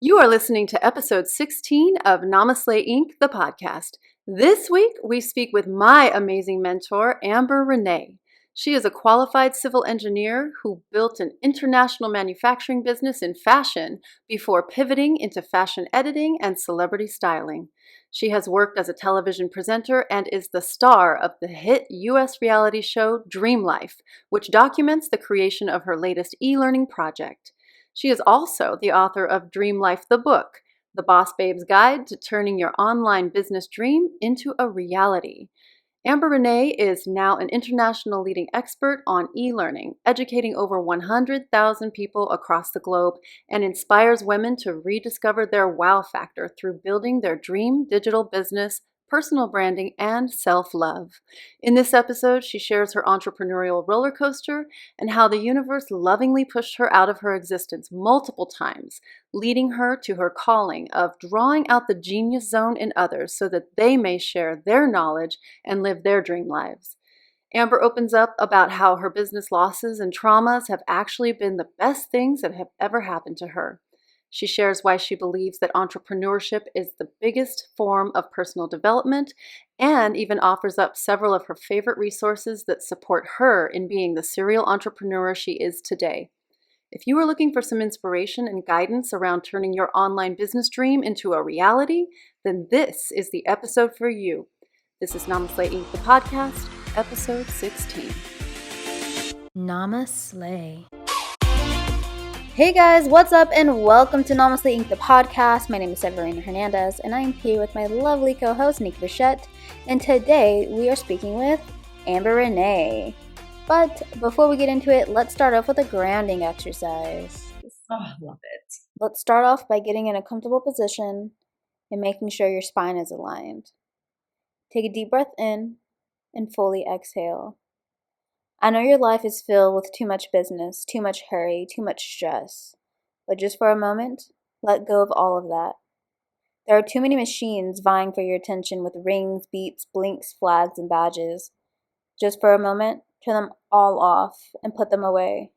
You are listening to episode 16 of Namaste Inc., the podcast. This week, we speak with my amazing mentor, Amber Renae. She is a qualified civil engineer who built an international manufacturing business in fashion before pivoting into fashion editing and celebrity styling. She has worked as a television presenter and is the star of the hit U.S. reality show Dream Life, which documents the creation of her latest e-learning project. She is also the author of Dream Life the Book, The Boss Babe's Guide to Turning Your Online Business Dream into a Reality. Amber Renae is now an international leading expert on e-learning, educating over 100,000 people across the globe, and inspires women to rediscover their wow factor through building their dream digital business, personal branding, and self-love. In this episode, she shares her entrepreneurial roller coaster and how the universe lovingly pushed her out of her existence multiple times, leading her to her calling of drawing out the genius zone in others so that they may share their knowledge and live their dream lives. Amber opens up about how her business losses and traumas have actually been the best things that have ever happened to her. She shares why she believes that entrepreneurship is the biggest form of personal development and even offers up several of her favorite resources that support her in being the serial entrepreneur she is today. If you are looking for some inspiration and guidance around turning your online business dream into a reality, then this is the episode for you. This is Namaste Inc., the podcast, episode 16. Namaste. Hey guys, what's up and welcome to Namaste Inc., the podcast. My name is Severina Hernandez and I am here with my lovely co-host Nikki Bichette, and today we are speaking with Amber Renae. But before we get into it, let's start off with a grounding exercise. Oh, I love it. Let's start off by getting in a comfortable position and making sure your spine is aligned. Take a deep breath in and fully exhale. I know your life is filled with too much business, too much hurry, too much stress. But just for a moment, let go of all of that. There are too many machines vying for your attention with rings, beeps, blinks, flags, and badges. Just for a moment, turn them all off and put them away.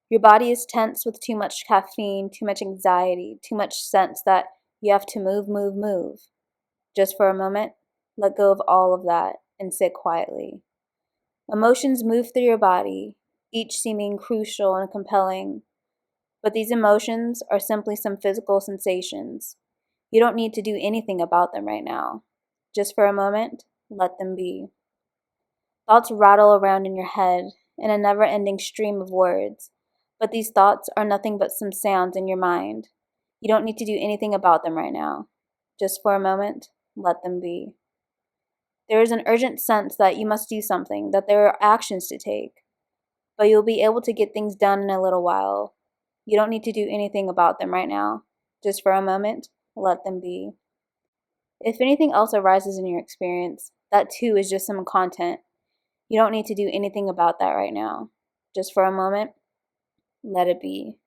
Your body is tense with too much caffeine, too much anxiety, too much sense that you have to move. Just for a moment, let go of all of that and sit quietly. Emotions move through your body, each seeming crucial and compelling. But these emotions are simply some physical sensations. You don't need to do anything about them right now. Just for a moment, let them be. Thoughts rattle around in your head in a never-ending stream of words, but these thoughts are nothing but some sounds in your mind. You don't need to do anything about them right now. Just for a moment, let them be. There is an urgent sense that you must do something, that there are actions to take, but you'll be able to get things done in a little while. You don't need to do anything about them right now. Just for a moment, let them be. If anything else arises in your experience, that too is just some content. You don't need to do anything about that right now. Just for a moment, let it be.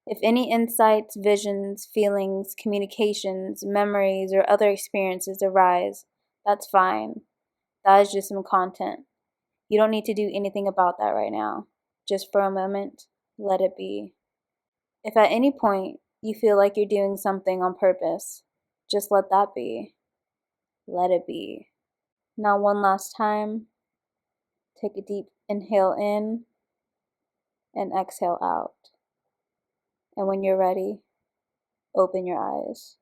If any insights, visions, feelings, communications, memories, or other experiences arise, that's fine. That is just some content. You don't need to do anything about that right now. Just for a moment, let it be. If at any point you feel like you're doing something on purpose, just let that be. Let it be. Now one last time, take a deep inhale in and exhale out. And when you're ready, open your eyes.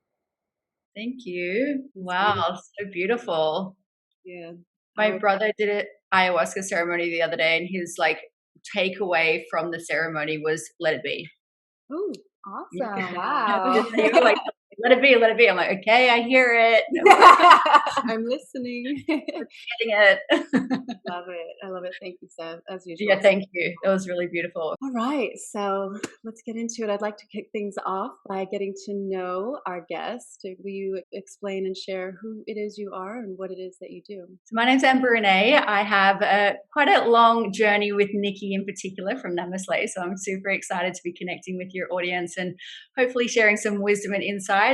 Thank you. Wow, so beautiful. Yeah. My brother did an ayahuasca ceremony the other day, and his takeaway from the ceremony was "Let it be." Oh, awesome. Wow. Wow. Like, let it be, let it be. I'm like, okay, I hear it. I'm listening. Getting it. Love it. I love it. Thank you, Seb, as usual. Yeah, thank you. That was really beautiful. All right. So let's get into it. I'd like to kick things off by getting to know our guest. Will you explain and share who it is you are and what it is that you do? So my name's Amber Renae. I have quite a long journey with Nikki in particular from Namaste. So I'm super excited to be connecting with your audience and hopefully sharing some wisdom and insights.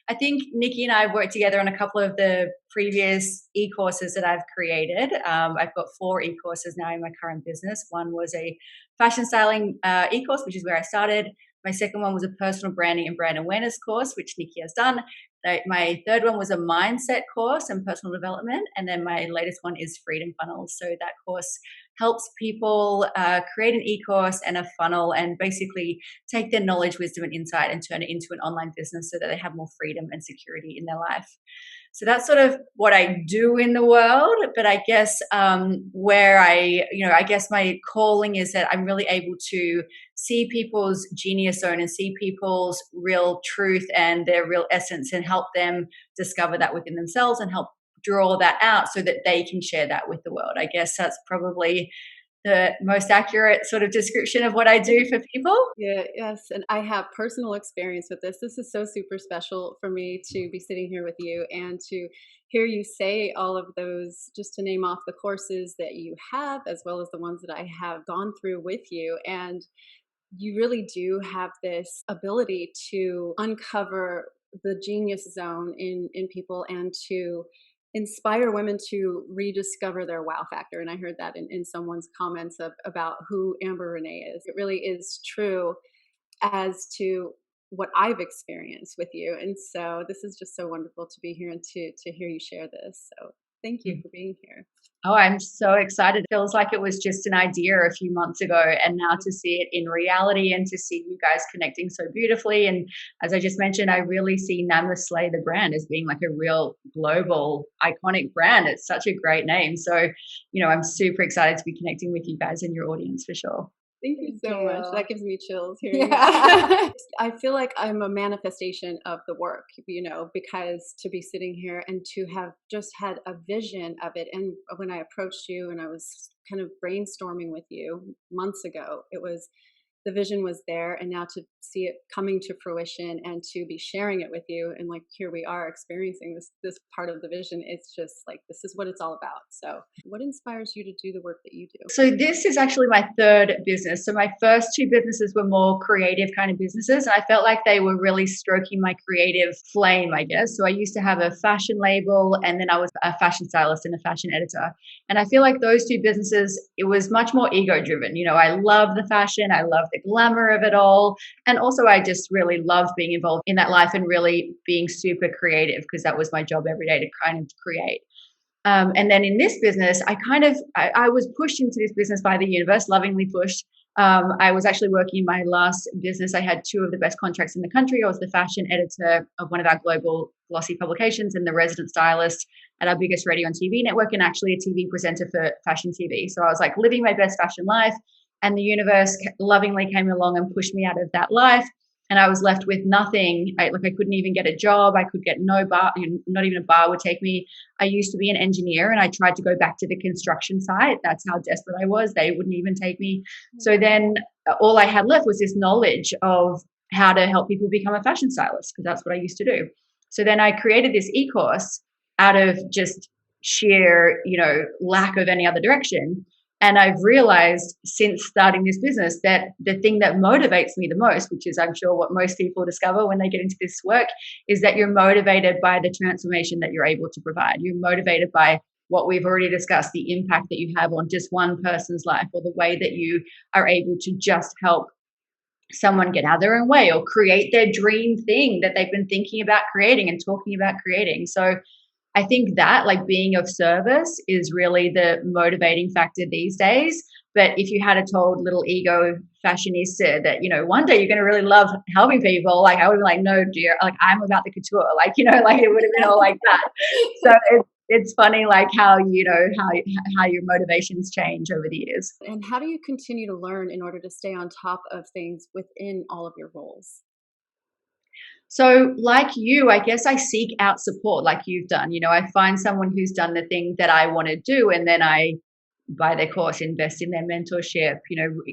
I think Nikki and I have worked together on a couple of the previous e-courses that I've created. I've got 4 e-courses now in my current business. One was a fashion styling e-course, which is where I started. My second one was a personal branding and brand awareness course, which Nikki has done. My third one was a mindset course and personal development. And then my latest one is Freedom Funnels. So that course helps people create an e-course and a funnel and basically take their knowledge, wisdom, and insight and turn it into an online business so that they have more freedom and security in their life. So that's sort of what I do in the world. But I guess where I guess my calling is that I'm really able to see people's genius zone and see people's real truth and their real essence and help them discover that within themselves and help draw that out so that they can share that with the world. I guess that's probably the most accurate sort of description of what I do for people. Yeah, yes. And I have personal experience with this. This is so super special for me to be sitting here with you and to hear you say all of those, just to name off the courses that you have, as well as the ones that I have gone through with you. And you really do have this ability to uncover the genius zone in people and to inspire women to rediscover their wow factor. And I heard that in someone's comments about who Amber Renae is. It really is true as to what I've experienced with you. And so this is just so wonderful to be here and to hear you share this. So thank you for being here. Oh, I'm so excited. It feels like it was just an idea a few months ago, and now to see it in reality and to see you guys connecting so beautifully. And as I just mentioned, I really see Namaste, the brand, as being like a real global iconic brand. It's such a great name. So, I'm super excited to be connecting with you guys and your audience for sure. Thank you so much. That gives me chills hearing Yeah. that. I feel like I'm a manifestation of the work, because to be sitting here and to have just had a vision of it. And when I approached you and I was kind of brainstorming with you months ago, the vision was there, and now to see it coming to fruition and to be sharing it with you, and like here we are experiencing this part of the vision. It's just like, this is what it's all about. So what inspires you to do the work that you do? So this is actually my third business. So my first two businesses were more creative kind of businesses, and I felt like they were really stroking my creative flame, I guess. So I used to have a fashion label, and then I was a fashion stylist and a fashion editor. And I feel like those two businesses, it was much more ego driven. I love the fashion, I love the glamour of it all. And also I just really loved being involved in that life and really being super creative, because that was my job every day, to kind of create. And then in this business, I was pushed into this business by the universe, lovingly pushed. I was actually working in my last business. I had two of the best contracts in the country. I was the fashion editor of one of our global glossy publications and the resident stylist at our biggest radio and TV network, and actually a TV presenter for fashion TV. So I was like living my best fashion life, and the universe lovingly came along and pushed me out of that life. And I was left with nothing. I couldn't even get a job. I could get no bar, not even a bar would take me. I used to be an engineer, and I tried to go back to the construction site. That's how desperate I was. They wouldn't even take me. So then all I had left was this knowledge of how to help people become a fashion stylist, because that's what I used to do. So then I created this e-course out of just sheer, lack of any other direction. And I've realized since starting this business that the thing that motivates me the most, which is I'm sure what most people discover when they get into this work, is that you're motivated by the transformation that you're able to provide. You're motivated by what we've already discussed, the impact that you have on just one person's life, or the way that you are able to just help someone get out of their own way or create their dream thing that they've been thinking about creating and talking about creating. So I think that being of service is really the motivating factor these days. But if you had told little ego fashionista that, one day you're going to really love helping people, I would be like, no, dear, I'm about the couture, it would have been all like that. So it's funny, how, how your motivations change over the years. And how do you continue to learn in order to stay on top of things within all of your roles? So like you, I guess I seek out support like you've done. I find someone who's done the thing that I want to do, and then I buy their course, invest in their mentorship,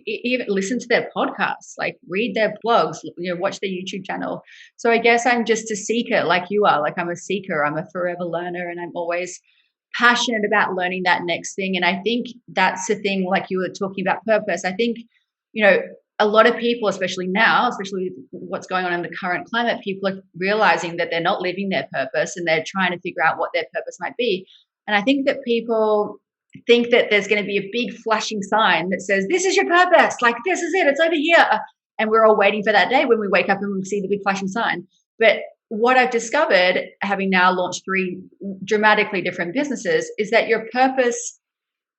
even listen to their podcasts, read their blogs, watch their YouTube channel. So I guess I'm just a seeker like you are. I'm a seeker, I'm a forever learner, and I'm always passionate about learning that next thing. And I think that's the thing, like you were talking about purpose. I think, a lot of people, especially now, especially what's going on in the current climate, people are realizing that they're not living their purpose, and they're trying to figure out what their purpose might be. And I think that people think that there's going to be a big flashing sign that says, this is your purpose. This is it. It's over here. And we're all waiting for that day when we wake up and we see the big flashing sign. But what I've discovered, having now launched 3 dramatically different businesses, is that your purpose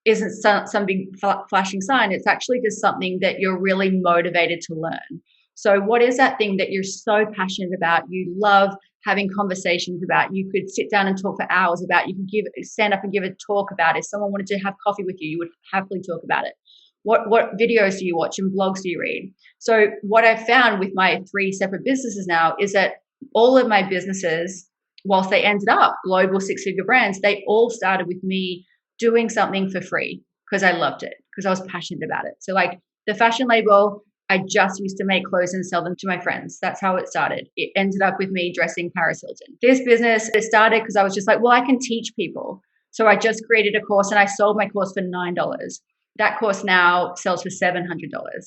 isn't some big flashing sign. It's actually just something that you're really motivated to learn. So what is that thing that you're so passionate about, you love having conversations about, you could sit down and talk for hours about, you could stand up and give a talk about? If someone wanted to have coffee with you, you would happily talk about it. What videos do you watch and blogs do you read? So what I've found with my 3 separate businesses now is that all of my businesses, whilst they ended up global 6-figure brands, they all started with me doing something for free because I loved it, because I was passionate about it. So like the fashion label, I just used to make clothes and sell them to my friends. That's how it started. It ended up with me dressing Paris Hilton. This business, it started because I was just like, well, I can teach people. So I just created a course and I sold my course for $9. That course now sells for $700.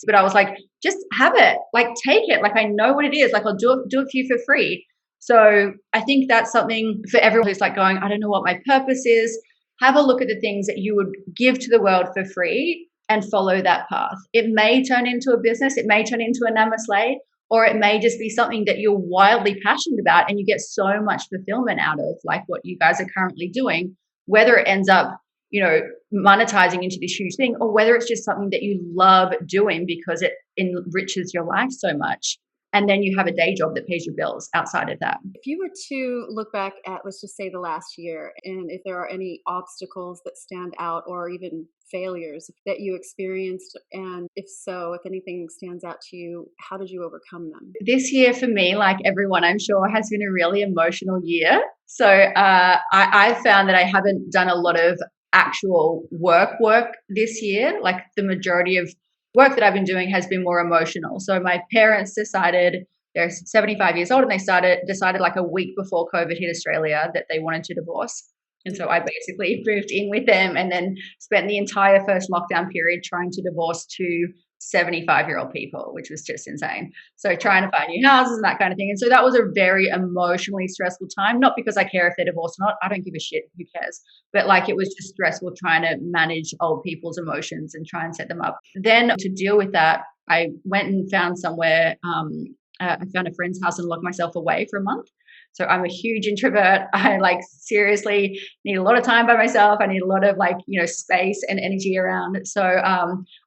But I was like, just have it, like take it. Like I know what it is. Like I'll do it for you for free. So I think that's something for everyone who's like going, I don't know what my purpose is. Have a look at the things that you would give to the world for free and follow that path. It may turn into a business, it may turn into a namaste, or it may just be something that you're wildly passionate about and you get so much fulfillment out of, like what you guys are currently doing, whether it ends up, monetizing into this huge thing, or whether it's just something that you love doing because it enriches your life so much. And then you have a day job that pays your bills outside of that. If you were to look back at, let's just say, the last year, and if there are any obstacles that stand out or even failures that you experienced, and if so, if anything stands out to you, how did you overcome them? This year for me, like everyone I'm sure, has been a really emotional year. So I found that I haven't done a lot of actual work this year. Like the majority of work that I've been doing has been more emotional. So my parents decided, they're 75 years old, and they decided like a week before COVID hit Australia that they wanted to divorce. And so I basically moved in with them and then spent the entire first lockdown period trying to divorce 2 75-year-old people, which was just insane. So trying to find new houses and that kind of thing. And so that was a very emotionally stressful time, not because I care if they're divorced or not. I don't give a shit, who cares? But like it was just stressful trying to manage old people's emotions and try and set them up. Then to deal with that, I went and found somewhere, I found a friend's house and locked myself away for a month. So I'm a huge introvert. I like seriously need a lot of time by myself. I need a lot of space and energy around. So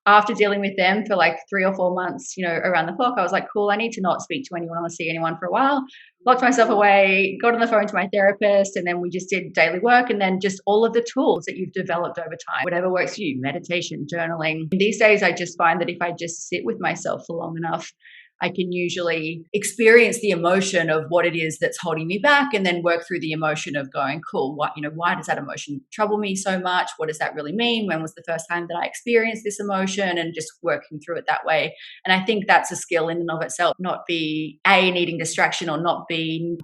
after dealing with them for like 3 or 4 months, around the clock, I was like, cool, I need to not speak to anyone or see anyone for a while. Locked myself away, got on the phone to my therapist, and then we just did daily work, and then just all of the tools that you've developed over time, whatever works for you, meditation, journaling. These days, I just find that if I just sit with myself for long enough, I can usually experience the emotion of what it is that's holding me back, and then work through the emotion of going, cool, why does that emotion trouble me so much? What does that really mean? When was the first time that I experienced this emotion? And just working through it that way. And I think that's a skill in and of itself, not be needing distraction or not be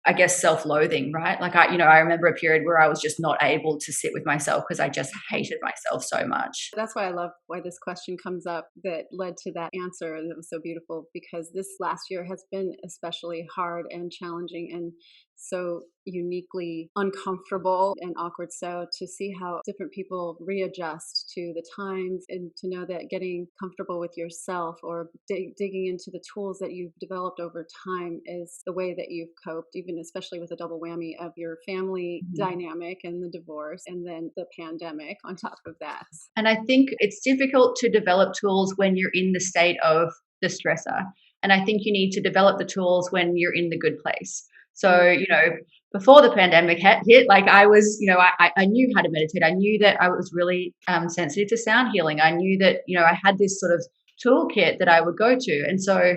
I guess self-loathing, right? Like I remember a period where I was just not able to sit with myself because I just hated myself so much. That's why I love why this question comes up that led to that answer. That was so beautiful, because this last year has been especially hard and challenging and so uniquely uncomfortable and awkward. So to see how different people readjust to the times, and to know that getting comfortable with yourself or digging into the tools that you've developed over time is the way that you've coped, even especially with a double whammy of your family dynamic and the divorce and then the pandemic on top of that. And I think it's difficult to develop tools when you're in the state of the stressor. And I think you need to develop the tools when you're in the good place. So, before the pandemic hit, like I was, I knew how to meditate. I knew that I was really sensitive to sound healing. I knew that, I had this sort of toolkit that I would go to. And so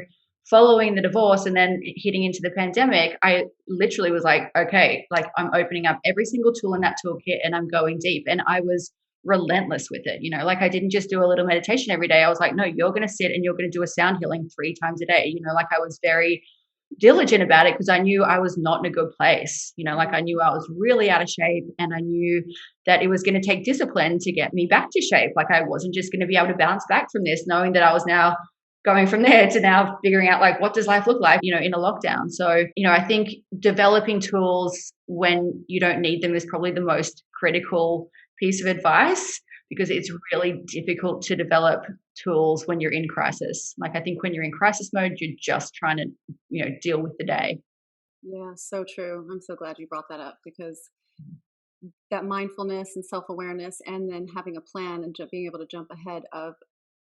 following the divorce and then hitting into the pandemic, I literally was like, okay, like I'm opening up every single tool in that toolkit and I'm going deep. And I was relentless with it. Like I didn't just do a little meditation every day. I was like, no, you're going to sit and you're going to do a sound healing 3 times a day. Like I was very diligent about it because I knew I was not in a good place. Like I knew I was really out of shape, and I knew that it was going to take discipline to get me back to shape. Like I wasn't just going to be able to bounce back from this, knowing that I was now going from there to now figuring out like, what does life look like, in a lockdown. So, I think developing tools when you don't need them is probably the most critical piece of advice. because it's really difficult to develop tools when you're in crisis. Like, I think when you're in crisis mode, you're just trying to, deal with the day. Yeah, so true. I'm so glad you brought that up, because that mindfulness and self-awareness, and then having a plan and being able to jump ahead of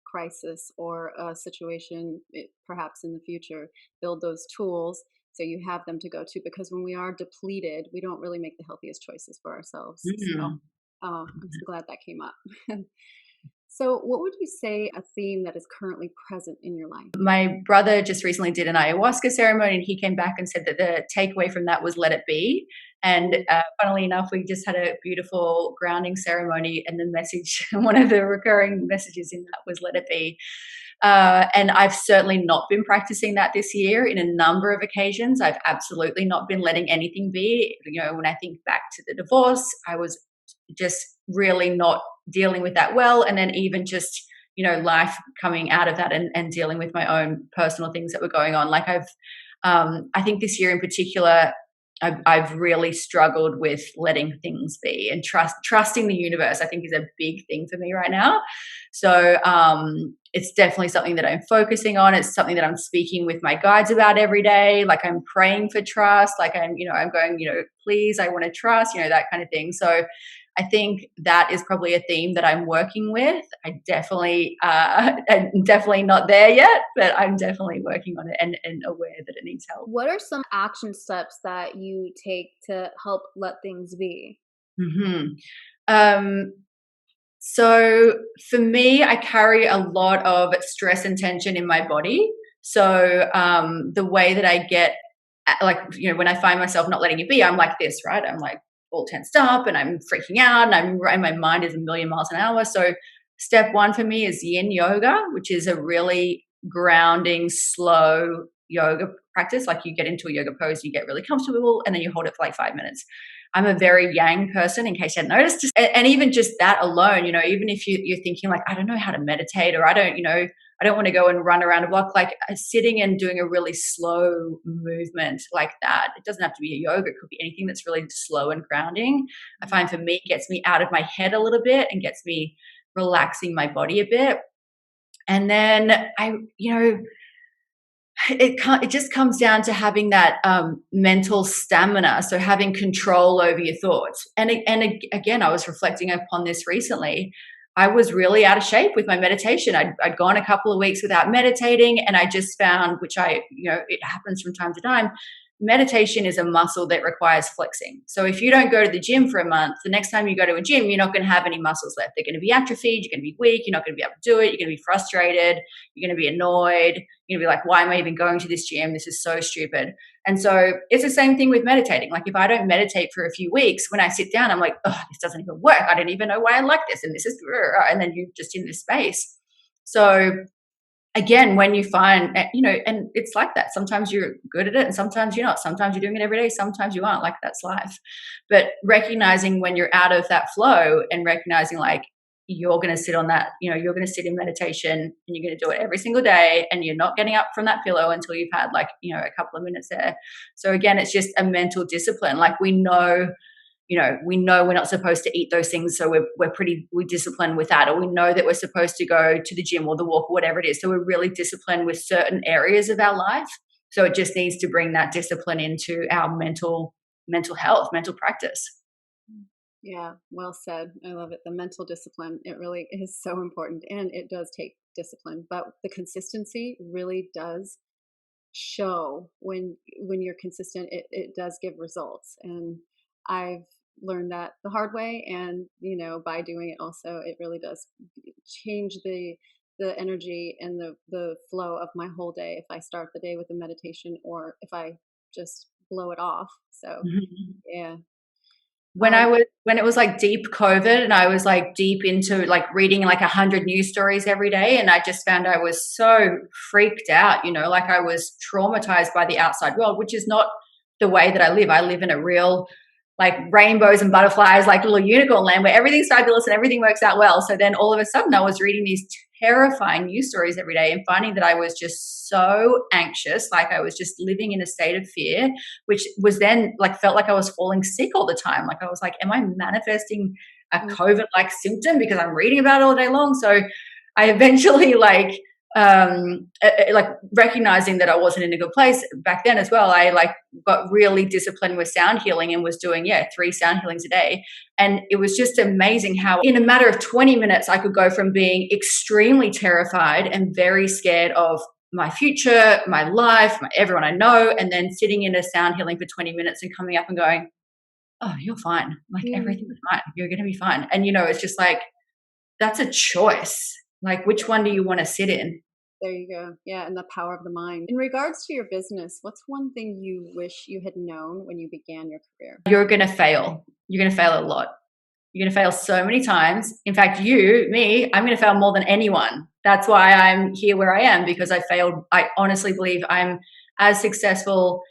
crisis or a situation, perhaps in the future, build those tools so you have them to go to, because when we are depleted, we don't really make the healthiest choices for ourselves. So I'm so glad that came up. So what would you say a theme that is currently present in your life? My brother just recently did an ayahuasca ceremony, and he came back and said that the takeaway from that was let it be. And funnily enough, we just had a beautiful grounding ceremony, and the message, one of the recurring messages in that was let it be. And I've certainly not been practicing that this year in a number of occasions. I've absolutely not been letting anything be. When I think back to the divorce, I was just really not dealing with that well. And then even just, life coming out of that and dealing with my own personal things that were going on. Like I think this year in particular, I've really struggled with letting things be and trusting the universe, I think, is a big thing for me right now. So it's definitely something that I'm focusing on. It's something that I'm speaking with my guides about every day. Like, I'm praying for trust. Like, I'm going, please, I want to trust, that kind of thing. So I think that is probably a theme that I'm working with. I'm definitely not there yet, but I'm definitely working on it and aware that it needs help. What are some action steps that you take to help let things be? So for me, I carry a lot of stress and tension in my body. So the way that I get, when I find myself not letting it be, I'm like this, right? I'm like all tensed up and I'm freaking out, and my mind is a million miles an hour. So step one for me is yin yoga, which is a really grounding, slow yoga practice. Like, you get into a yoga pose, you get really comfortable, and then you hold it for like 5 minutes. I'm a very yang person, in case you hadn't noticed. And even just that alone, even if you're thinking like, I don't know how to meditate, or I don't want to go and run around a block, like sitting and doing a really slow movement like that. It doesn't have to be a yoga. It could be anything that's really slow and grounding. I find for me, it gets me out of my head a little bit and gets me relaxing my body a bit. And then it just comes down to having that mental stamina. So having control over your thoughts. And again, I was reflecting upon this recently. I was really out of shape with my meditation. I'd gone a couple of weeks without meditating, and I just found, which it happens from time to time, meditation is a muscle that requires flexing. So if you don't go to the gym for a month, the next time you go to a gym, you're not going to have any muscles left. They're going to be atrophied. You're going to be weak. You're not going to be able to do it. You're going to be frustrated. You're going to be annoyed. You're going to be like, why am I even going to this gym? This is so stupid. And so it's the same thing with meditating. Like, if I don't meditate for a few weeks, when I sit down, I'm like, oh, this doesn't even work. I don't even know why I like this. And this is, and then you're just in this space. So again, when you find, and it's like that. Sometimes you're good at it and sometimes you're not. Sometimes you're doing it every day. Sometimes you aren't. Like, that's life. But recognizing when you're out of that flow, and recognizing like, you're going to sit on that, you're going to sit in meditation, and you're going to do it every single day, and you're not getting up from that pillow until you've had like, a couple of minutes there. So again, it's just a mental discipline. Like, we know we're not supposed to eat those things, so we're disciplined with that. Or we know that we're supposed to go to the gym or the walk or whatever it is. So we're really disciplined with certain areas of our life. So it just needs to bring that discipline into our mental health, mental practice. Yeah, well said. I love it. The mental discipline, it really is so important, and it does take discipline, but the consistency really does show when you're consistent. It does give results, and I've learned that the hard way, and by doing it also, it really does change the energy and the flow of my whole day if I start the day with a meditation, or if I just blow it off. So yeah. When it was like deep COVID, and I was like deep into like reading like 100 news stories every day, and I just found I was so freaked out, like I was traumatized by the outside world, which is not the way that I live. I live in a real like rainbows and butterflies, like little unicorn land where everything's fabulous and everything works out well. So then all of a sudden I was reading these terrifying news stories every day and finding that I was just so anxious, like I was just living in a state of fear, which was then like felt like I was falling sick all the time. Like I was like, am I manifesting a COVID-like symptom because I'm reading about it all day long? So I eventually like recognizing that I wasn't in a good place back then as well, I like got really disciplined with sound healing and was doing 3 sound healings a day. And it was just amazing how in a matter of 20 minutes I could go from being extremely terrified and very scared of my future, my life, everyone I know, and then sitting in a sound healing for 20 minutes and coming up and going, oh, you're fine, like everything's fine, you're going to be fine. And it's just like, that's a choice. Like, which one do you want to sit in? There you go. Yeah, and the power of the mind. In regards to your business, what's one thing you wish you had known when you began your career? You're going to fail. You're going to fail a lot. You're going to fail so many times. In fact, I'm going to fail more than anyone. That's why I'm here where I am, because I failed. I honestly believe I'm as successful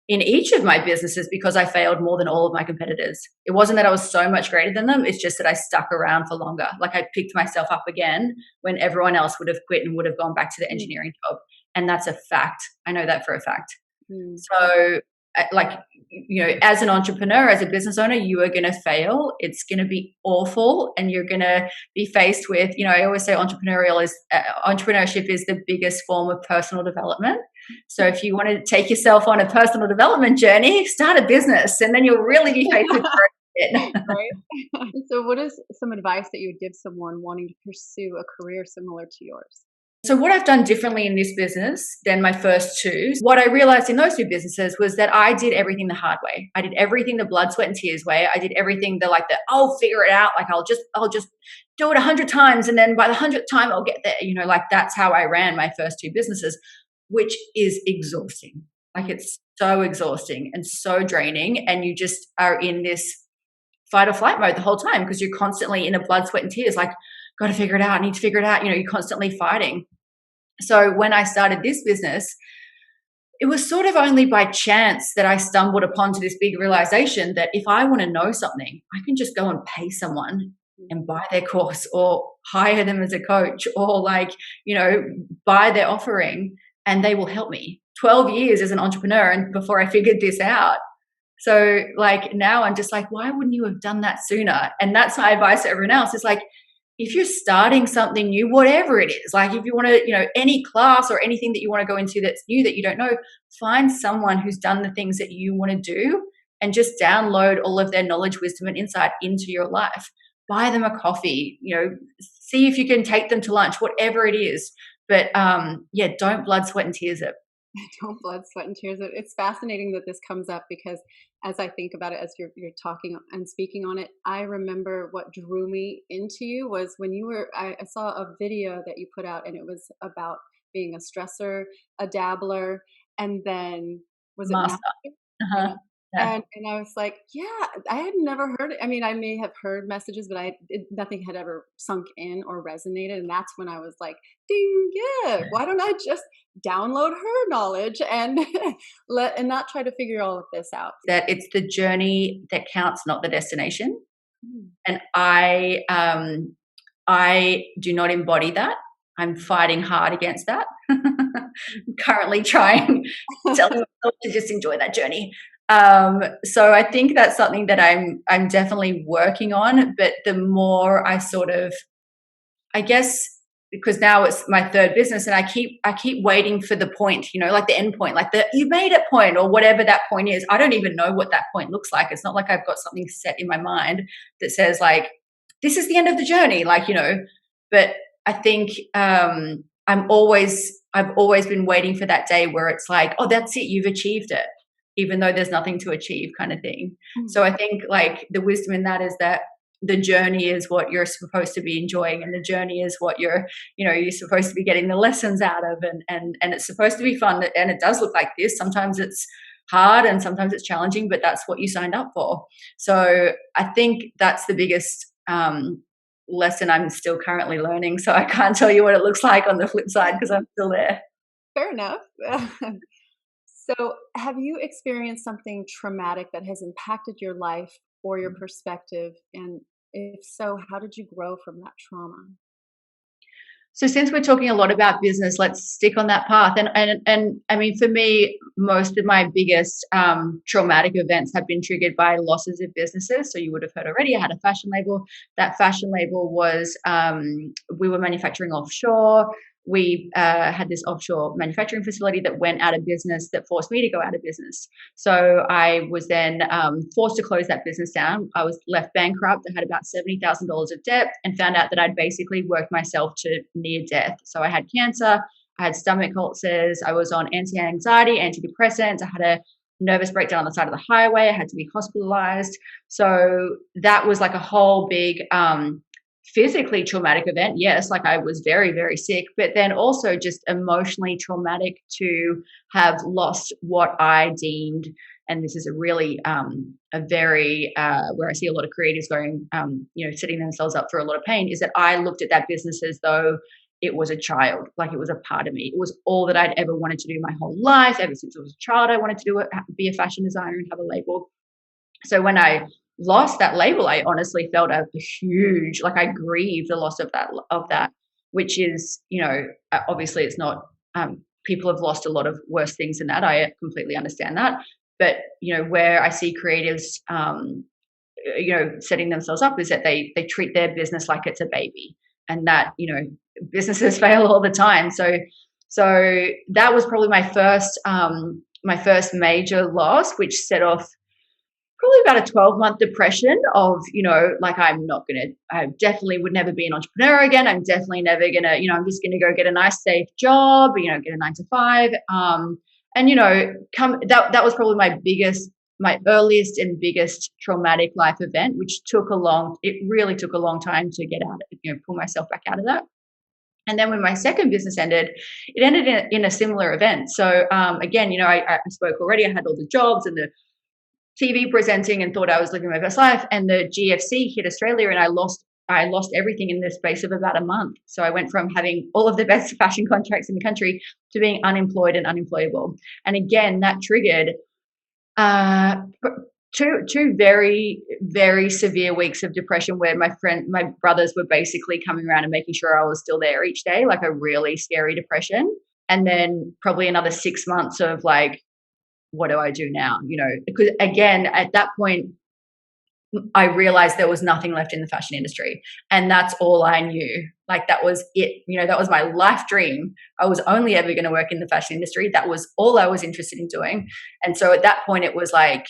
in each of my businesses because I failed more than all of my competitors. It wasn't that I was so much greater than them. It's just that I stuck around for longer. Like I picked myself up again when everyone else would have quit and would have gone back to the engineering job. And that's a fact. I know that for a fact. So as an entrepreneur, as a business owner, you are going to fail. It's going to be awful. And you're going to be faced with, I always say entrepreneurship is the biggest form of personal development. So if you want to take yourself on a personal development journey, start a business and then you'll really be faced with it. Right. So what is some advice that you would give someone wanting to pursue a career similar to yours? So what I've done differently in this business than my first two, what I realized in those two businesses was that I did everything the hard way. I did everything the blood, sweat, and tears way. I did everything I'll figure it out. Like I'll just do it 100 times. And then by the 100th time I'll get there. That's how I ran my first two businesses, which is exhausting. Like it's so exhausting and so draining. And you just are in this fight or flight mode the whole time because you're constantly in a blood, sweat, and tears. Like, got to figure it out. I need to figure it out. You're constantly fighting. So when I started this business, it was sort of only by chance that I stumbled upon to this big realization that if I want to know something, I can just go and pay someone and buy their course or hire them as a coach or buy their offering and they will help me. 12 years as an entrepreneur and before I figured this out. So now I'm just like, why wouldn't you have done that sooner? And that's my advice to everyone else is like, if you're starting something new, whatever it is, like if you want to, any class or anything that you want to go into that's new that you don't know, find someone who's done the things that you want to do and just download all of their knowledge, wisdom, and insight into your life. Buy them a coffee, see if you can take them to lunch, whatever it is. But don't blood, sweat, and tears it. Don't blood, sweat, and tears it. It's fascinating that this comes up because as I think about it, as you're talking and speaking on it, I remember what drew me into you was when I saw a video that you put out and it was about being a stressor, a dabbler, and then was it Master? Uh-huh. Yeah. And I was like, yeah, I had never heard it. I mean, I may have heard messages, but nothing had ever sunk in or resonated. And that's when I was like, ding, yeah, why don't I just download her knowledge and not try to figure all of this out? That it's the journey that counts, not the destination. And I do not embody that. I'm fighting hard against that. I'm currently trying to tell myself to just enjoy that journey. So I think that's something that I'm definitely working on. But the more I sort of, I guess, because now it's my third business, and I keep waiting for the point, like the end point, like the you made it point or whatever that point is. I don't even know what that point looks like. It's not like I've got something set in my mind that says like this is the end of the journey, But I think I've always been waiting for that day where it's like, oh, that's it, you've achieved it, even though there's nothing to achieve, kind of thing. So I think like the wisdom in that is that the journey is what you're supposed to be enjoying, and the journey is what you're supposed to be getting the lessons out of, and it's supposed to be fun, and it does look like this. Sometimes it's hard and sometimes it's challenging, but that's what you signed up for. So I think that's the biggest lesson I'm still currently learning. So I can't tell you what it looks like on the flip side because I'm still there. Fair enough. So have you experienced something traumatic that has impacted your life or your perspective? And if so, how did you grow from that trauma? So since we're talking a lot about business, let's stick on that path. And I mean, for me, most of my biggest traumatic events have been triggered by losses of businesses. So you would have heard already, I had a fashion label. That fashion label was, we were manufacturing offshore. We had this offshore manufacturing facility that went out of business, that forced me to go out of business. So I was then forced to close that business down. I was left bankrupt. I had about $70,000 of debt, and found out that I'd basically worked myself to near death. So I had cancer, I had stomach ulcers, I was on anti-anxiety, antidepressants, I had a nervous breakdown on the side of the highway, I had to be hospitalized. So that was like a whole big physically traumatic event. Yes, like I was very, very sick, but then also just emotionally traumatic to have lost what I deemed, and this is a really a very where I see a lot of creatives going, setting themselves up for a lot of pain, is that I looked at that business as though it was a child, like it was a part of me. It was all that I'd ever wanted to do my whole life. Ever since I was a child, I wanted to do it, be a fashion designer and have a label. So when I lost that label, I honestly felt a huge, like I grieved the loss of that, which is, obviously it's not, people have lost a lot of worse things than that. I completely understand that. But, where I see creatives, setting themselves up is that they treat their business like it's a baby, and that, businesses fail all the time. So that was probably my first major loss, which set off probably about a 12-month depression of, like I definitely would never be an entrepreneur again. I'm definitely never going to, I'm just going to go get a nice safe job, get a 9 to 5. That was probably my earliest and biggest traumatic life event, which it really took a long time to get out of, pull myself back out of that. And then when my second business ended, it ended in a similar event. So again, I spoke already, I had all the jobs and the TV presenting and thought I was living my best life, and the GFC hit Australia, and I lost everything in the space of about a month. So I went from having all of the best fashion contracts in the country to being unemployed and unemployable. And again, that triggered two very, very severe weeks of depression, where my brothers were basically coming around and making sure I was still there each day, like a really scary depression. And then probably another 6 months of like, what do I do now? Because again, at that point, I realized there was nothing left in the fashion industry, and that's all I knew. Like that was it. That was my life dream. I was only ever going to work in the fashion industry. That was all I was interested in doing. And so at that point, it was like,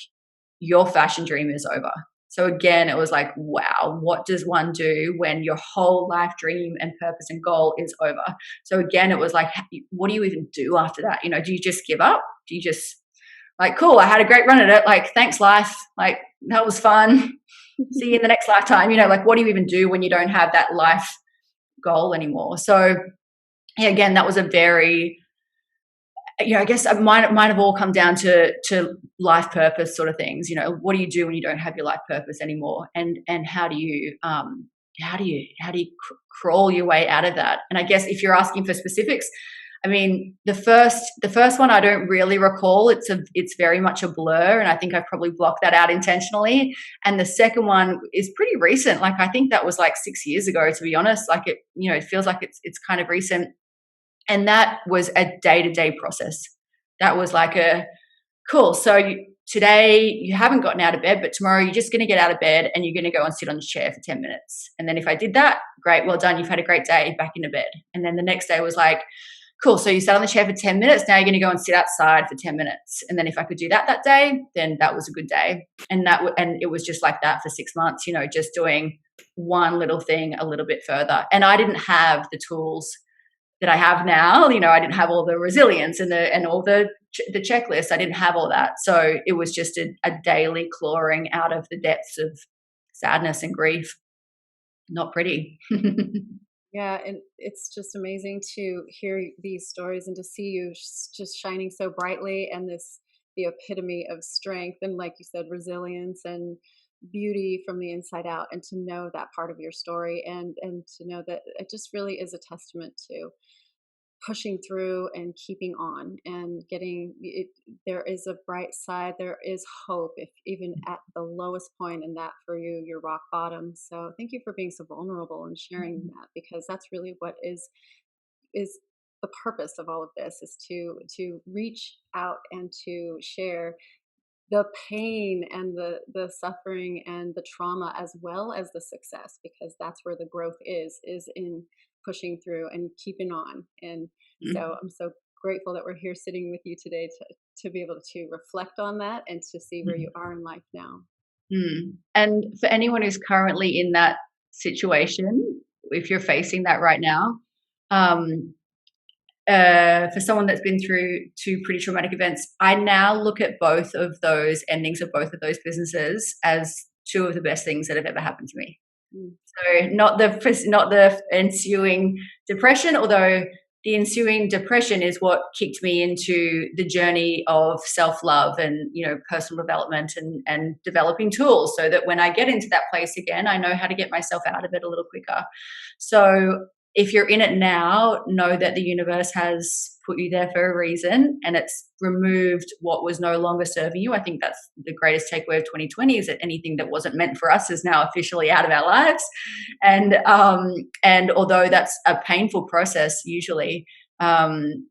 your fashion dream is over. So again, it was like, wow, what does one do when your whole life dream and purpose and goal is over? So again, it was like, what do you even do after that? Do you just give up? Do you just like, cool, I had a great run at it. Like, thanks, life. Like, that was fun. See you in the next lifetime. Like, what do you even do when you don't have that life goal anymore? So, yeah, again, that was a very, I guess it might have all come down to life purpose sort of things. What do you do when you don't have your life purpose anymore? And how do you crawl your way out of that? And I guess if you're asking for specifics, I mean, the first one I don't really recall. It's very much a blur, and I think I've probably blocked that out intentionally. And the second one is pretty recent. Like I think that was like 6 years ago, to be honest. Like it feels like it's kind of recent. And that was a day-to-day process. That was like cool. So today you haven't gotten out of bed, but tomorrow you're just going to get out of bed and you're going to go and sit on the chair for 10 minutes. And then if I did that, great, well done. You've had a great day, back into bed. And then the next day was like, cool, so you sat on the chair for 10 minutes, now you're going to go and sit outside for 10 minutes. And then if I could do that day, then that was a good day. And it was just like that for 6 months, just doing one little thing a little bit further. And I didn't have the tools that I have now. I didn't have all the resilience and all the checklists. I didn't have all that. So it was just a daily clawing out of the depths of sadness and grief. Not pretty. Yeah, and it's just amazing to hear these stories and to see you just shining so brightly, and the epitome of strength and, like you said, resilience and beauty from the inside out, and to know that part of your story, and to know that it just really is a testament to pushing through and keeping on and getting it. There is a bright side. There is hope, if even at the lowest point, and that for you, your rock bottom. So thank you for being so vulnerable and sharing that, because that's really what is the purpose of all of this, is to reach out and to share the pain and the suffering and the trauma, as well as the success, because that's where the growth is in pushing through and keeping on. And so I'm so grateful that we're here sitting with you today to be able to reflect on that and to see where you are in life now. And for anyone who's currently in that situation, if you're facing that right now, for someone that's been through two pretty traumatic events, I now look at both of those endings of both of those businesses as two of the best things that have ever happened to me. So not the ensuing depression, although the ensuing depression is what kicked me into the journey of self-love and, personal development and developing tools, so that when I get into that place again, I know how to get myself out of it a little quicker. So if you're in it now, know that the universe has put you there for a reason, and it's removed what was no longer serving you. I think that's the greatest takeaway of 2020, is that anything that wasn't meant for us is now officially out of our lives. And although that's a painful process usually,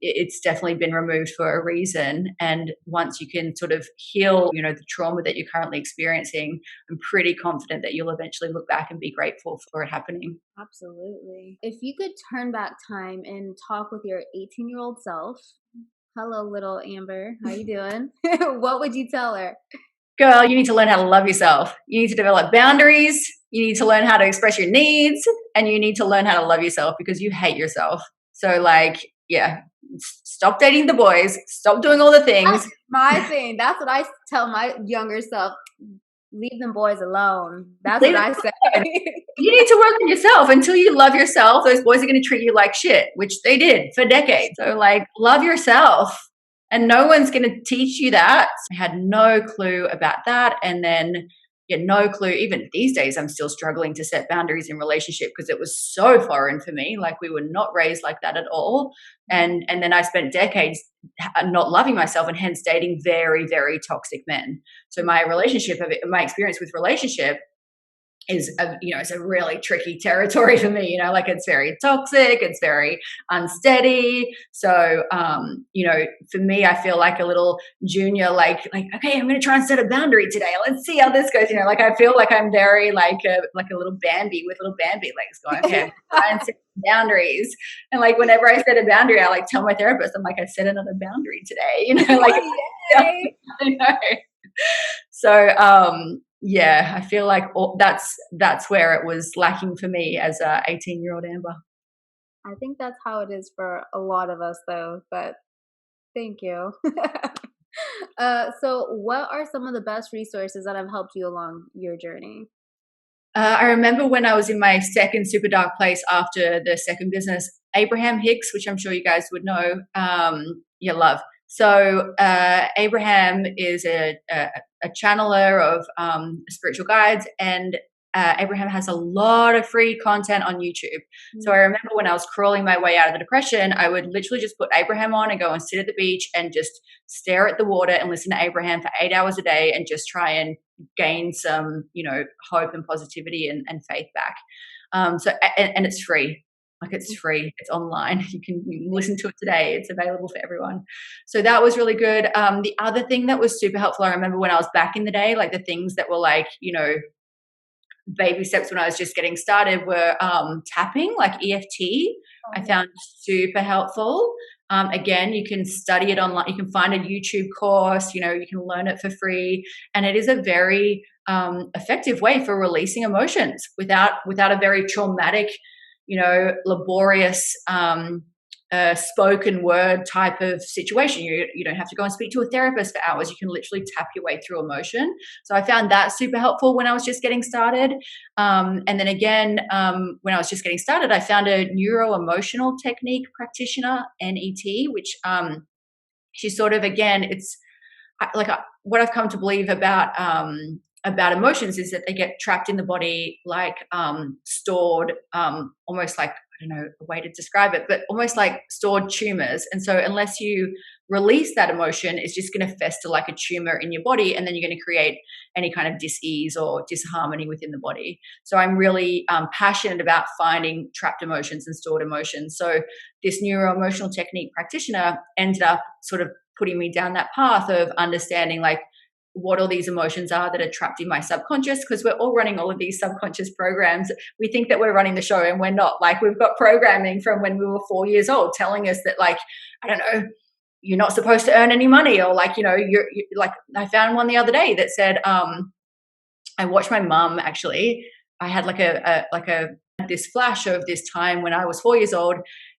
it's definitely been removed for a reason. And once you can sort of heal, the trauma that you're currently experiencing, I'm pretty confident that you'll eventually look back and be grateful for it happening. Absolutely. If you could turn back time and talk with your 18-year-old self, hello, little Amber, how you doing? What would you tell her? Girl, you need to learn how to love yourself. You need to develop boundaries. You need to learn how to express your needs, and you need to learn how to love yourself, because you hate yourself. So stop dating the boys. Stop doing all the things. That's my thing. That's what I tell my younger self. Leave them boys alone. That's what I say. You need to work on yourself. Until you love yourself, those boys are going to treat you like shit, which they did for decades. So love yourself, and no one's going to teach you that. I had no clue about that. And then no clue. Even these days, I'm still struggling to set boundaries in relationship, because it was so foreign for me. We were not raised like that at all. And then I spent decades not loving myself, and hence dating very, very toxic men. So my experience with relationship is it's a really tricky territory for me. It's very toxic, it's very unsteady. So for me, I feel like a little junior, okay, I'm going to try and set a boundary today, let's see how this goes. I feel like I'm very like a little Bambi with little Bambi legs, going, okay, try and set boundaries. And whenever I set a boundary, I tell my therapist, I'm I set another boundary today. I know. So I feel like that's where it was lacking for me as a 18-year-old Amber. I think that's how it is for a lot of us, though. But thank you. So what are some of the best resources that have helped you along your journey? I remember when I was in my second super dark place after the second business, Abraham Hicks, which I'm sure you guys would know, love. So Abraham is a channeler of spiritual guides, and Abraham has a lot of free content on YouTube. So I remember when I was crawling my way out of the depression, I would literally just put Abraham on and go and sit at the beach and just stare at the water and listen to Abraham for 8 hours a day, and just try and gain some, hope and positivity and faith back. And it's free. It's free. It's online. You can listen to it today. It's available for everyone. So that was really good. The other thing that was super helpful, I remember when I was back in the day, the things that were baby steps when I was just getting started, were tapping, EFT. I found super helpful. Again, you can study it online. You can find a YouTube course, you can learn it for free. And it is a very effective way for releasing emotions without a very traumatic, laborious spoken word type of situation. You don't have to go and speak to a therapist for hours. You can literally tap your way through emotion. So I found that super helpful when I was just getting started. And then again, when I was just getting started, I found a neuro-emotional technique practitioner, NET, which she sort of, again, it's what I've come to believe about emotions is that they get trapped in the body, stored, almost like don't know a way to describe it, but almost like stored tumors. And so unless you release that emotion, it's just going to fester like a tumor in your body, and then you're going to create any kind of dis-ease or disharmony within the body. So I'm really passionate about finding trapped emotions and stored emotions. So this neuro-emotional technique practitioner ended up sort of putting me down that path of understanding like what all these emotions are that are trapped in my subconscious, because we're all running all of these subconscious programs. We think that we're running the show and we're not. Like, we've got programming from when we were 4 years old telling us that, like, I don't know, you're not supposed to earn any money, or like, you're like, I found one the other day that said, I watched my mum actually. I had this flash of this time when I was 4 years old,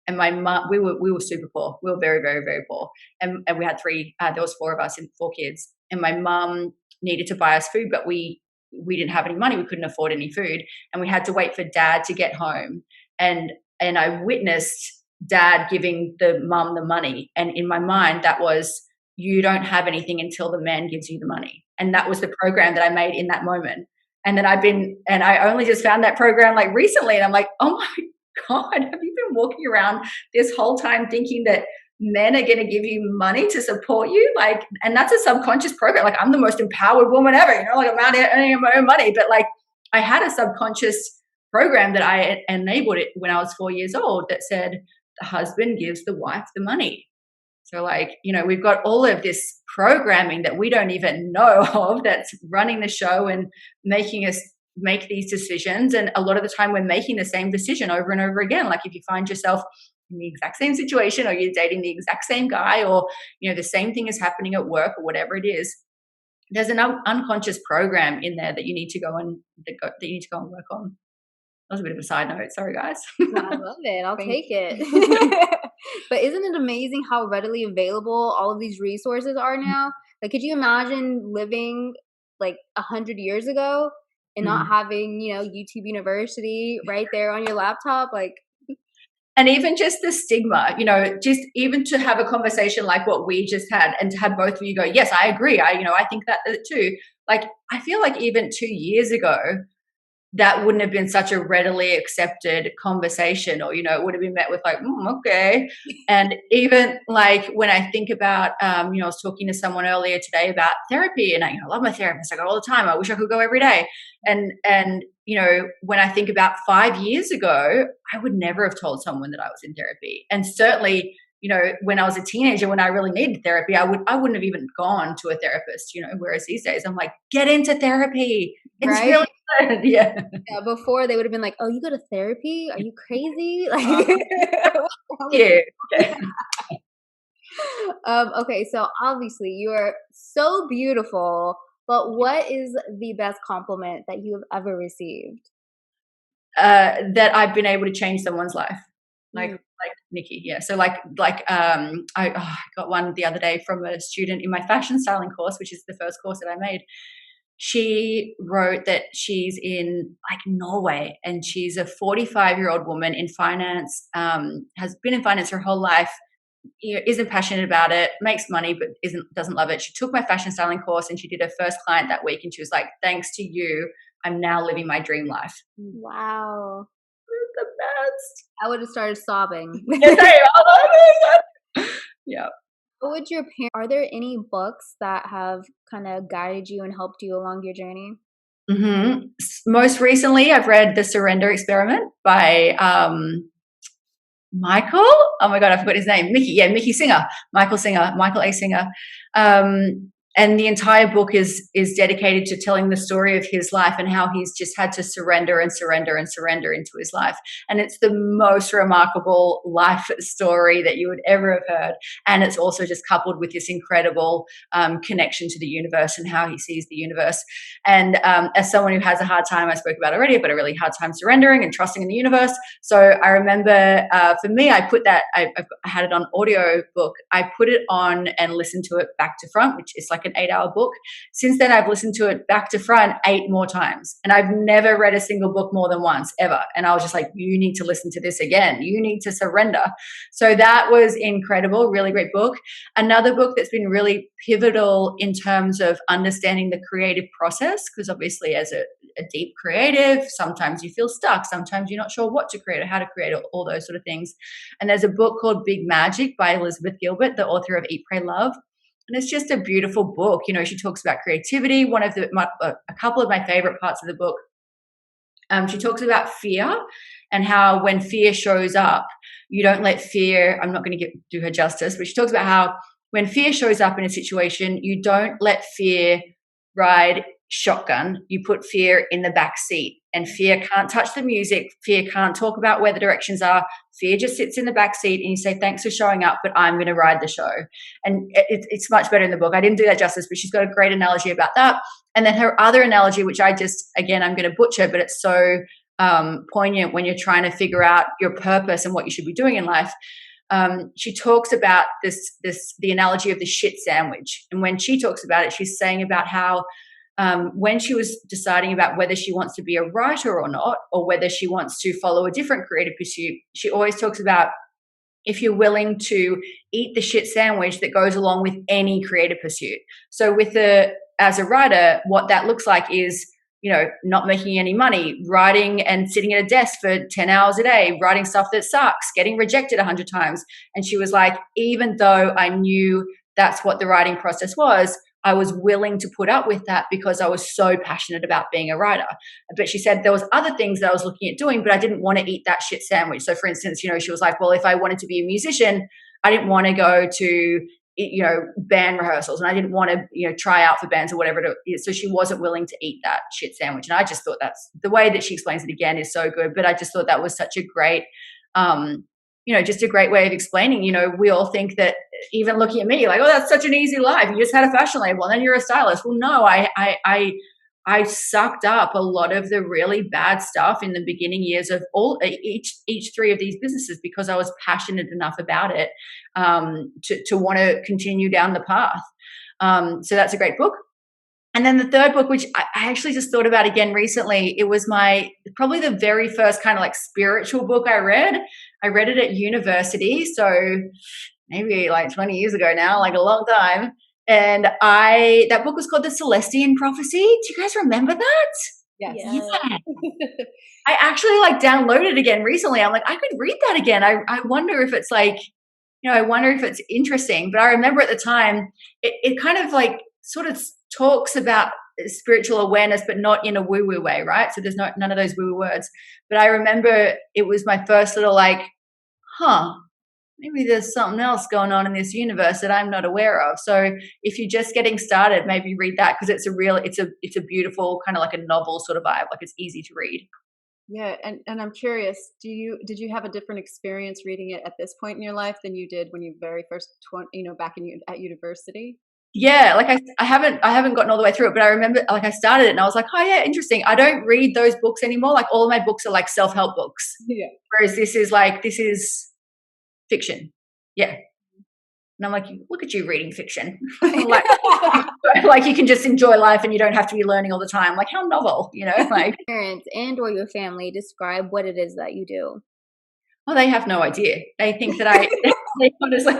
and my mum, we were super poor. We were very, very, very poor, and we had there was 4 of us and 4 kids. And my mum needed to buy us food, but we didn't have any money. We couldn't afford any food, and we had to wait for Dad to get home. And I witnessed Dad giving the mum the money, and in my mind, that was, you don't have anything until the man gives you the money. And that was the program that I made in that moment. And then I only just found that program like recently, and I'm like, oh my God, have you been walking around this whole time thinking that men are going to give you money to support you? Like, and that's a subconscious program. Like, I'm the most empowered woman ever, like, I'm out here earning my own money. But like, I had a subconscious program that I enabled it when I was 4 years old that said, the husband gives the wife the money. So like, we've got all of this programming that we don't even know of that's running the show and making us make these decisions. And a lot of the time we're making the same decision over and over again. Like, if you find yourself in the exact same situation, or you're dating the exact same guy, or, the same thing is happening at work, or whatever it is, there's an unconscious program in there that you need to go and work on. That was a bit of a side note. Sorry, guys. No, I love it. I'll take it. But isn't it amazing how readily available all of these resources are now? Like, could you imagine living like 100 years ago and not having, YouTube University right there on your laptop? Like, and even just the stigma, just even to have a conversation like what we just had, and to have both of you go, yes, I agree. I think that too. Like, I feel like even 2 years ago, that wouldn't have been such a readily accepted conversation, or, it would have been met with like, okay. And even like when I think about, I was talking to someone earlier today about therapy, and I love my therapist. I go all the time. I wish I could go every day. And when I think about 5 years ago, I would never have told someone that I was in therapy. And certainly, when I was a teenager, when I really needed therapy, I wouldn't have even gone to a therapist, whereas these days I'm like, get into therapy. It's right? really good. Yeah. Before they would have been like, oh, you go to therapy? Are you crazy? Like, yeah. Okay, so obviously you are so beautiful, but what is the best compliment that you have ever received? That I've been able to change someone's life. Like Nikki, yeah. So I got one the other day from a student in my fashion styling course, which is the first course that I made. She wrote that she's in like Norway, and she's a 45-year-old woman in finance, has been in finance her whole life, isn't passionate about it, makes money but doesn't love it. She took my fashion styling course, and she did her first client that week, and she was like, thanks to you, I'm now living my dream life. Wow. The best. I would have started sobbing. Yeah. Are there any books that have kind of guided you and helped you along your journey? Mm-hmm. Most recently, I've read The Surrender Experiment by Michael. Oh my God, I forgot his name. Mickey Singer. Michael A. Singer. And the entire book is dedicated to telling the story of his life and how he's just had to surrender and surrender and surrender into his life. And it's the most remarkable life story that you would ever have heard. And it's also just coupled with this incredible connection to the universe and how he sees the universe. And as someone who has a hard time, I spoke about already, I've got a really hard time surrendering and trusting in the universe. So I remember for me, I put that, I had it on audio book. I put it on and listened to it back to front, which is like an 8-hour book. Since then, I've listened to it back to front 8 more times, and I've never read a single book more than once ever. And I was just like, you need to listen to this again. You need to surrender. So that was incredible. Really great book. Another book that's been really pivotal in terms of understanding the creative process, because obviously as a deep creative, sometimes you feel stuck, sometimes you're not sure what to create or how to create, all those sort of things. And there's a book called Big Magic by Elizabeth Gilbert, the author of Eat, Pray, Love. And it's just a beautiful book. You know, she talks about creativity. A couple of my favorite parts of the book, she talks about fear and how when fear shows up, you don't let fear, I'm not going to do her justice, but she talks about how when fear shows up in a situation, you don't let fear ride shotgun. You put fear in the back seat, and fear can't touch the music. Fear can't talk about where the directions are. Fear just sits in the back seat, and you say, thanks for showing up, but I'm going to ride the show. And it's much better in the book. I didn't do that justice, but she's got a great analogy about that. And then her other analogy, which I'm going to butcher, but it's so poignant when you're trying to figure out your purpose and what you should be doing in life. She talks about the analogy of the shit sandwich. And when she talks about it, she's saying about how when she was deciding about whether she wants to be a writer or not, or whether she wants to follow a different creative pursuit, she always talks about if you're willing to eat the shit sandwich that goes along with any creative pursuit. So as a writer, what that looks like is, you know, not making any money, writing and sitting at a desk for 10 hours a day, writing stuff that sucks, getting rejected 100 times. And she was like, even though I knew that's what the writing process was, I was willing to put up with that because I was so passionate about being a writer. But she said there was other things that I was looking at doing, but I didn't want to eat that shit sandwich. So for instance, you know, she was like, well, if I wanted to be a musician, I didn't want to go to, you know, band rehearsals, and I didn't want to, you know, try out for bands or whatever. So she wasn't willing to eat that shit sandwich. And I just thought that's the way that she explains it again is so good. But I just thought that was such a great, you know, just a great way of explaining, you know, we all think that, even looking at me like, oh, that's such an easy life. You just had a fashion label and then you're a stylist. Well, no, I sucked up a lot of the really bad stuff in the beginning years of each three of these businesses because I was passionate enough about it to want to continue down the path. So that's a great book. And then the third book, which I actually just thought about again recently, it was probably the very first kind of like spiritual book I read. I read it at university, so maybe like 20 years ago now, like a long time. And that book was called The Celestian Prophecy. Do you guys remember that? Yes. Yeah. I actually like downloaded it again recently. I'm like, I could read that again. I wonder if it's like, you know, I wonder if it's interesting. But I remember at the time, it kind of like sort of talks about spiritual awareness, but not in a woo-woo way, right? So there's none of those woo-woo words. But I remember it was my first little like, maybe there's something else going on in this universe that I'm not aware of. So if you're just getting started, maybe read that because it's a beautiful kind of like a novel sort of vibe. Like it's easy to read. Yeah, and I'm curious, did you have a different experience reading it at this point in your life than you did when you very first back at university? Yeah, like I haven't gotten all the way through it, but I remember like I started it and I was like, oh yeah, interesting. I don't read those books anymore. Like all of my books are like self-help books. Yeah. Whereas this is fiction. Yeah. And I'm like, look at you reading fiction. like you can just enjoy life and you don't have to be learning all the time. Like how novel, you know, like Parents and or your family, describe what it is that you do. well, they have no idea. They think that they honestly,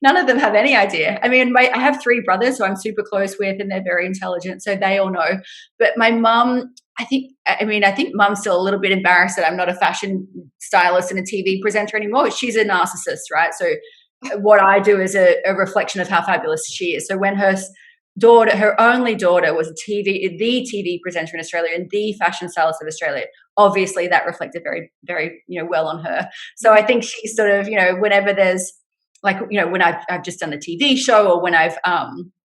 none of them have any idea. I mean, I have 3 brothers who I'm super close with and they're very intelligent. So they all know. But my mum, I think mum's still a little bit embarrassed that I'm not a fashion stylist and a TV presenter anymore. She's a narcissist, right? So what I do is a reflection of how fabulous she is. So when her only daughter was the TV presenter in Australia and the fashion stylist of Australia, obviously that reflected very, very, you know, well on her. So I think she's sort of, you know, whenever there's like, you know, when I've just done a TV show or when I've,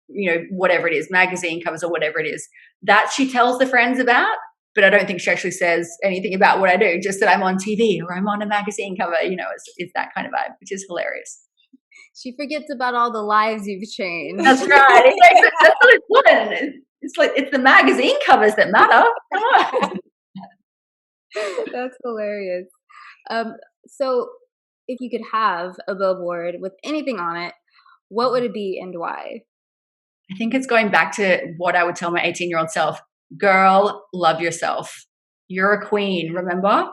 you know, whatever it is, magazine covers or whatever it is, that she tells the friends about. But I don't think she actually says anything about what I do, just that I'm on TV or I'm on a magazine cover, you know, it's that kind of vibe, which is hilarious. She forgets about all the lives you've changed. That's right. That's what it's important. It's like it's the magazine covers that matter. Come on. That's hilarious. So if you could have a billboard with anything on it, what would it be and why? I think it's going back to what I would tell my 18-year-old self. Girl, love yourself. You're a queen, remember?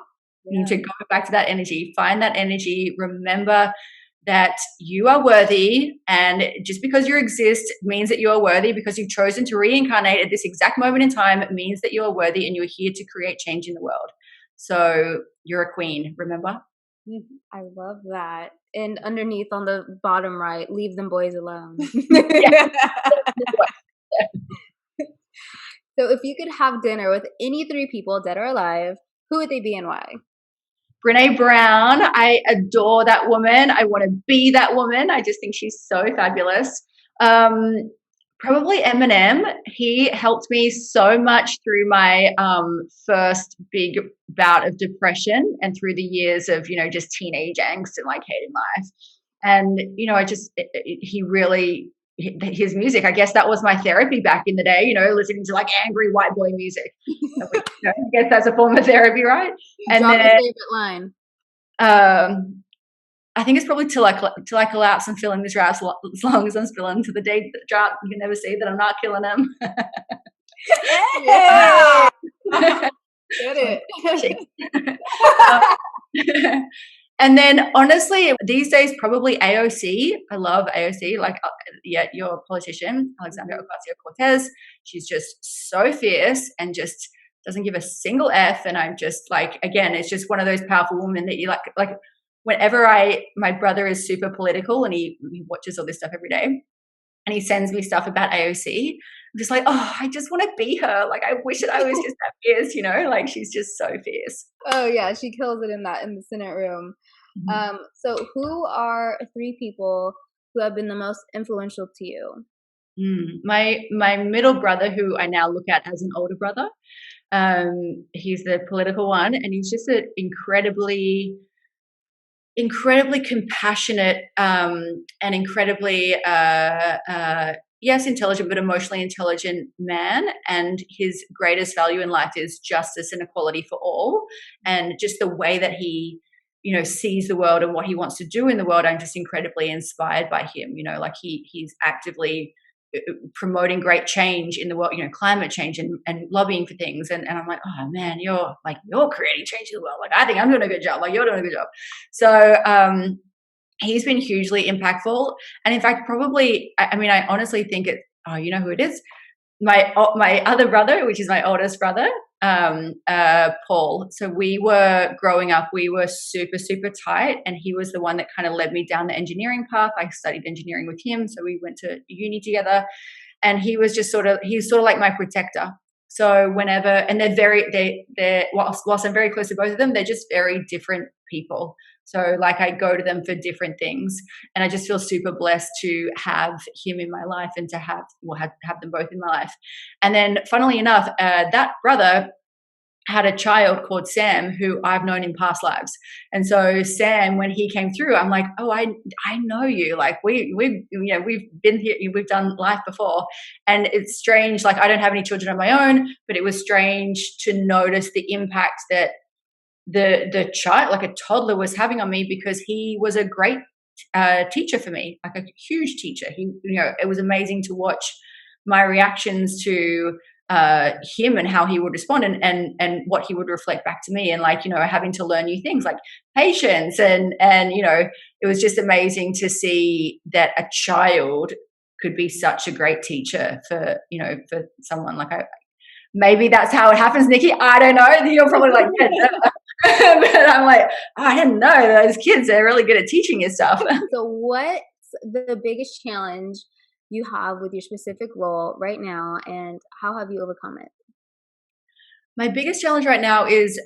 You need to go back to that energy, find that energy, remember that you are worthy, and just because you exist means that you are worthy. Because you've chosen to reincarnate at this exact moment in time, it means that you are worthy and you're here to create change in the world. So you're a queen, remember? I love that. And underneath on the bottom right, leave them boys alone. So if you could have dinner with any three people, dead or alive, who would they be and why? Brené Brown, I adore that woman. I want to be that woman. I just think she's so fabulous. Probably Eminem. He helped me so much through my first big bout of depression and through the years of, just teenage angst and like hating life. And, he really, his music, I guess that was my therapy back in the day, listening to like angry white boy music. I guess that's a form of therapy, right? And Drop then, your favorite line. I think it's probably till I collapse and fill in this route as long as I'm spilling to the day that drought. You can never see that I'm not killing them. Yeah. Get it. And then honestly, these days, probably AOC. I love AOC. Like, your politician, Alexandria Ocasio-Cortez. She's just so fierce and just doesn't give a single F. And I'm just like, again, it's just one of those powerful women that you like whenever my brother is super political and he watches all this stuff every day and he sends me stuff about AOC. I'm just like, oh, I just want to be her. Like, I wish that I was just that fierce, like she's just so fierce. Oh yeah, she kills it in the Senate room. Mm-hmm. So who are three people who have been the most influential to you? My middle brother, who I now look at as an older brother. He's the political one, and he's just an incredibly compassionate and incredibly intelligent, but emotionally intelligent man. And his greatest value in life is justice and equality for all. And just the way that he sees the world and what he wants to do in the world, I'm just incredibly inspired by him. Like he's actively promoting great change in the world, climate change and lobbying for things. And I'm like, oh man, you're creating change in the world. Like, I think I'm doing a good job. Like, you're doing a good job. So he's been hugely impactful. And in fact, probably, I honestly think you know who it is? My other brother, which is my oldest brother, Paul. So we were growing up, we were super, super tight, and he was the one that kind of led me down the engineering path. I studied engineering with him, so we went to uni together, and he was just he's sort of like my protector. So whenever, and they're whilst I'm very close to both of them, they're just very different people. So like I go to them for different things, and I just feel super blessed to have him in my life and to have them both in my life. And then funnily enough, that brother had a child called Sam who I've known in past lives. And so Sam, when he came through, I'm like, oh, I know you. Like we've been here, we've done life before. And it's strange. Like I don't have any children of my own, but it was strange to notice the impact that the child, like a toddler, was having on me, because he was a great teacher for me, like a huge teacher. It was amazing to watch my reactions to him and how he would respond and what he would reflect back to me, and having to learn new things like patience and it was just amazing to see that a child could be such a great teacher for someone like maybe that's how it happens, Nikki. I don't know. You're probably like, yeah, but I'm like, oh, I didn't know those kids are really good at teaching you stuff. So what's the biggest challenge you have with your specific role right now, and how have you overcome it? My biggest challenge right now is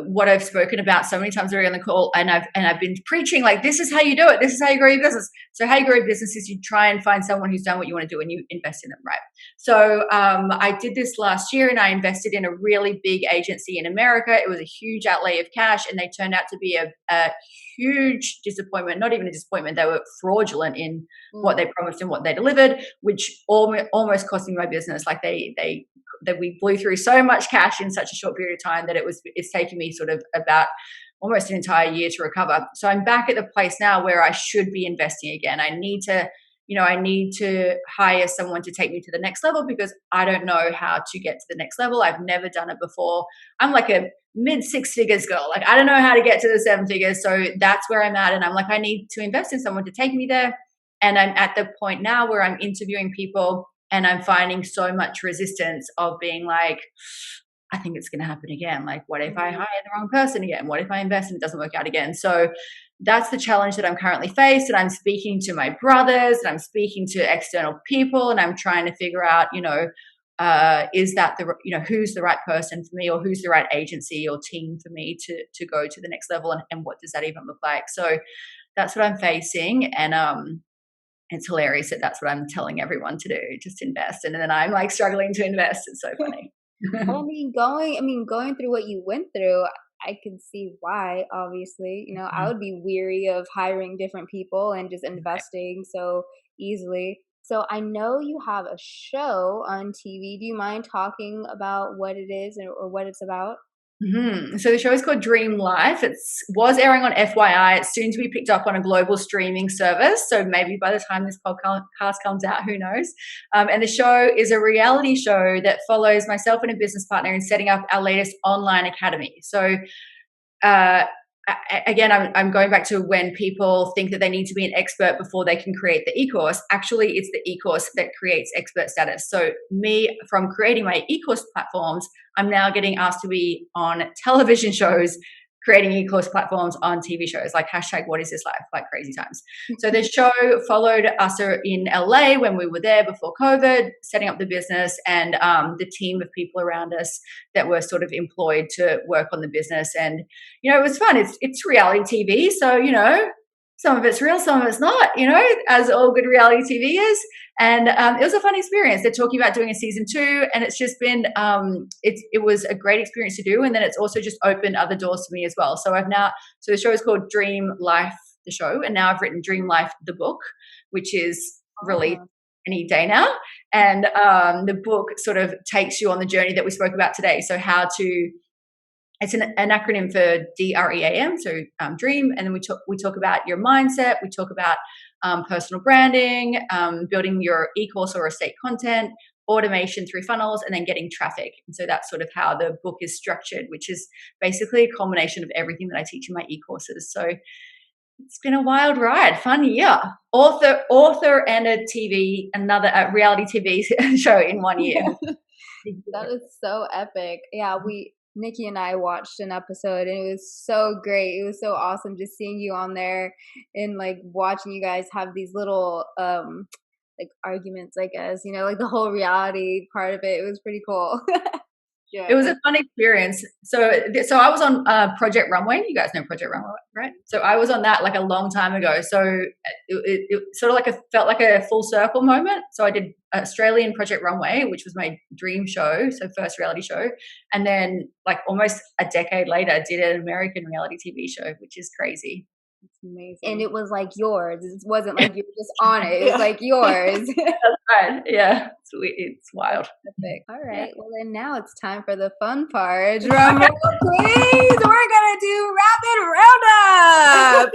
what I've spoken about so many times already on the call, and I've been preaching, like, this is how you do it. This is how you grow your business. So how you grow your business is you try and find someone who's done what you want to do and you invest in them, right? So I did this last year, and I invested in a really big agency in America. It was a huge outlay of cash, and they turned out to be a huge disappointment. Not even a disappointment. They were fraudulent in what they promised and what they delivered, which almost cost me my business. Like that we blew through so much cash in such a short period of time that it's taken me sort of about almost an entire year to recover. So I'm back at the place now where I should be investing again. I need to I need to hire someone to take me to the next level because I don't know how to get to the next level. I've never done it before. I'm like a mid 6 figures girl. Like, I don't know how to get to the 7 figures. So that's where I'm at. And I'm like, I need to invest in someone to take me there. And I'm at the point now where I'm interviewing people and I'm finding so much resistance of being like, I think it's going to happen again. Like, what if I hire the wrong person again? What if I invest and it doesn't work out again? So that's the challenge that I'm currently faced. And I'm speaking to my brothers and I'm speaking to external people and I'm trying to figure out, is that who's the right person for me, or who's the right agency or team for me to go to the next level, and what does that even look like? So that's what I'm facing. And it's hilarious that that's what I'm telling everyone to do, just invest. And then I'm like struggling to invest. It's so funny. Going through what you went through, I can see why, obviously. I would be weary of hiring different people and just investing so easily. So I know you have a show on TV. Do you mind talking about what it is or what it's about? Mm-hmm. So the show is called Dream Life. It was airing on FYI. It's soon to be picked up on a global streaming service. So maybe by the time this podcast comes out, who knows? And the show is a reality show that follows myself and a business partner in setting up our latest online academy. So again, I'm going back to when people think that they need to be an expert before they can create the e-course. Actually, it's the e-course that creates expert status. So me, from creating my e-course platforms, I'm now getting asked to be on television shows, creating e-course platforms on TV shows, like #WhatIsThisLife, like crazy times. So the show followed us in LA when we were there before COVID, setting up the business, and the team of people around us that were sort of employed to work on the business. And, it was fun. It's reality TV. So, some of it's real, some of it's not, as all good reality TV is. And it was a fun experience. They're talking about doing a season 2, and it's just been, it was a great experience to do. And then it's also just opened other doors to me as well. So so the show is called Dream Life, the show. And now I've written Dream Life, the book, which is released any day now. And the book sort of takes you on the journey that we spoke about today. So it's an acronym for DREAM, so dream, and then we talk about your mindset, we talk about personal branding, building your e-course or estate content, automation through funnels, and then getting traffic. And so that's sort of how the book is structured, which is basically a combination of everything that I teach in my e-courses. So it's been a wild ride, fun year. Author and another reality TV show in 1 year. That is so epic. Yeah, Nikki and I watched an episode and it was so great. It was so awesome just seeing you on there and like watching you guys have these little like arguments, I guess, like the whole reality part of it. It was pretty cool. Yeah, it was a fun experience. So I was on Project Runway. You guys know Project Runway, right? So I was on that like a long time ago. So it sort of felt like a full circle moment. So I did Australian Project Runway, which was my dream show, so first reality show, and then like almost a decade later, I did an American reality TV show, which is crazy. It's amazing. And it was like yours. It wasn't like you were just on it. It was like yours. That's right. Yeah. It's wild. Perfect. All right. Yeah. Well, then now it's time for the fun part. Drum roll, please. We're going to do Rapid Roundup.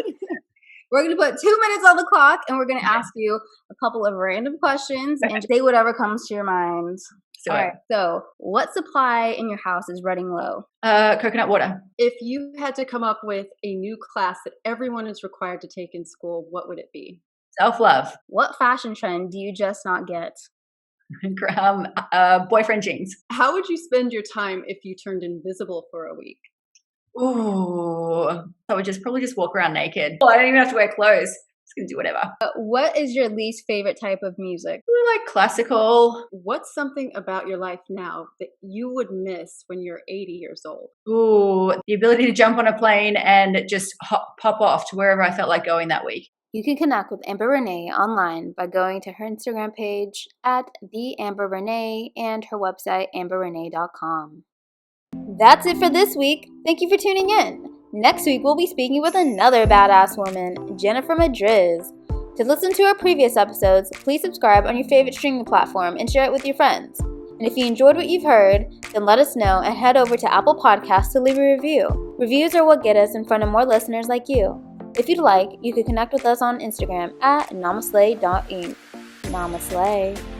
We're going to put 2 minutes on the clock and we're going to ask you a couple of random questions and say whatever comes to your mind. All right. So, what supply in your house is running low? Coconut water. If you had to come up with a new class that everyone is required to take in school, what would it be? Self-love. What fashion trend do you just not get? Boyfriend jeans. How would you spend your time if you turned invisible for a week? Ooh, I would probably just walk around naked. Well, I don't even have to wear clothes. Just gonna do whatever. What is your least favorite type of music? I like classical. What's something about your life now that you would miss when you're 80 years old? Ooh, the ability to jump on a plane and just pop off to wherever I felt like going that week. You can connect with Amber Renae online by going to her Instagram page @theamberrenae and her website amberrenae.com. That's it for this week. Thank you for tuning in. Next week, we'll be speaking with another badass woman, Jennifer Madriz. To listen to our previous episodes, please subscribe on your favorite streaming platform and share it with your friends. And if you enjoyed what you've heard, then let us know and head over to Apple Podcasts to leave a review. Reviews are what get us in front of more listeners like you. If you'd like, you could connect with us on Instagram at namaslay.inc. Namaslay.